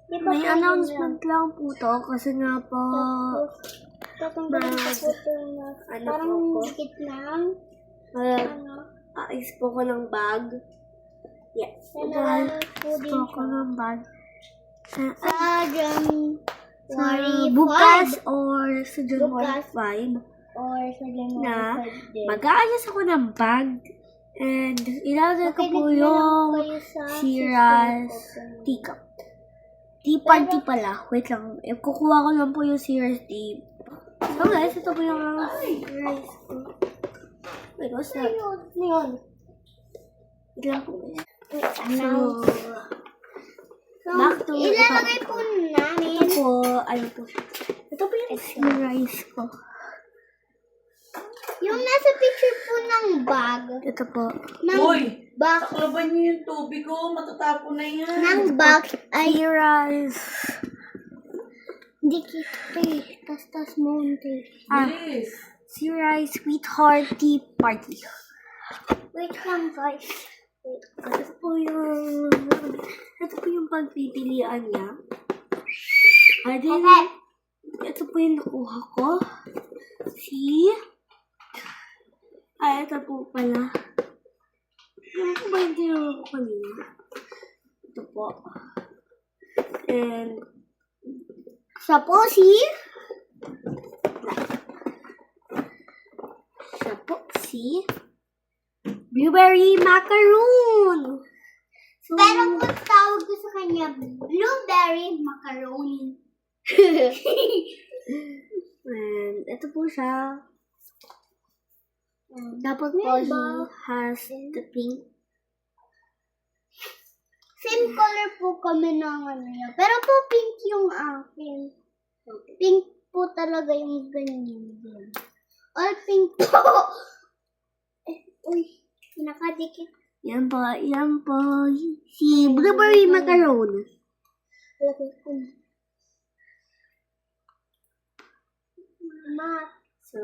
May announcement lang po to kasi nga po Tatanggalin ko po ito na parang dikit lang. ayos po ko ng bag. Yes. Po din Po ko ng bag. sa January 5 bukas or sa January 5 or sa January na 5 din. mag-aayos ako ng bag and ilalagay ko po yung Sierra's teacup. Tea party pala. Wait lang. Kukuha ko lang po yung Sierra's tea. So guys, ito po yung rice ko. Wait, what's that? Ngayon. Wait lang po. So, back to ilalagay po namin. Ito po, ano po. Ito po yung rice ko. Yung nasa picture po ng bag. Ito po. Uy! Bag. Taklaban niyo yung tubig ko. Matatapon na yan. Ng bag ay Rice. dikit. Tas monte. Bilis. Sierra's Sweetheart Tea Party. Wait lang guys. Ito po yung pagpipilian niya. Then, ito po yung nakuha ko. See? Ito po pala. Ano po ba yung tinuro ko kanina? Ito po. And, Siya po si blueberry macaroon. So, pero po tawag ko sa kanya blueberry macaroni. and ito po siya. Dapat po he has the pink. Same color po kami ng ano niya. Pero po pink yung akin. Pink po talaga yung ganyan din. All pink po. Uy, nakadikit. Yan po. Si blueberry macaron. Lagay ko. So,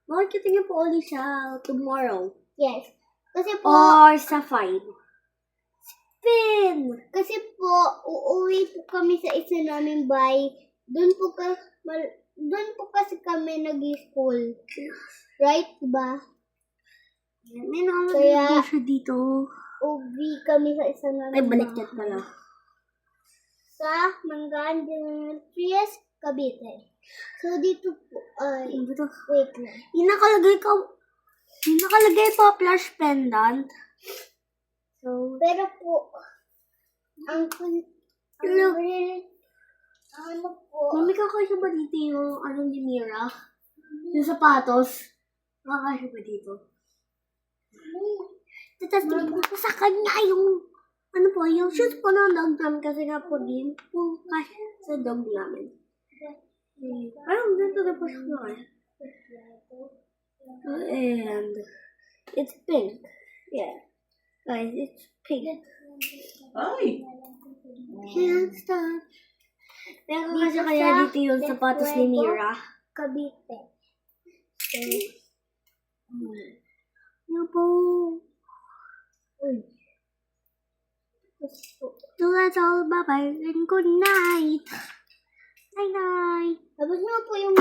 makikita niyo po ulit siya tomorrow. Yes. Kasi po, Or sa 5. Spin! kasi po, uuwi po kami sa isa namin bahay. Doon po kasi kami nag-school. Right, diba? May nakalagay Kaya- po siya dito. Uwi kami sa isa namin Ay, baliktad pala. sa Mangan de Trias, Cavite. So, dito po, Dito. wait lang. Yung nakalagay po, flash pendant. So, Pero po, ano po, mami, kakasya ba dito yung ano ni Mira? Yung sapatos. Kakasya ba dito? Tapos po sa kanya yung, ano po, yung shoes po ng dog namin kasi nga po din po kasya sa dog namin. Parang ganito na po siya. And it's pink. Yeah. Guys, it's pink. Ay! Can't stop. Pero kasi kaya dito yung sapatos ni Mira. Cavite. Yan po. Uy. So that's all. Bye-bye and good night. Night-night. Tapos na po yung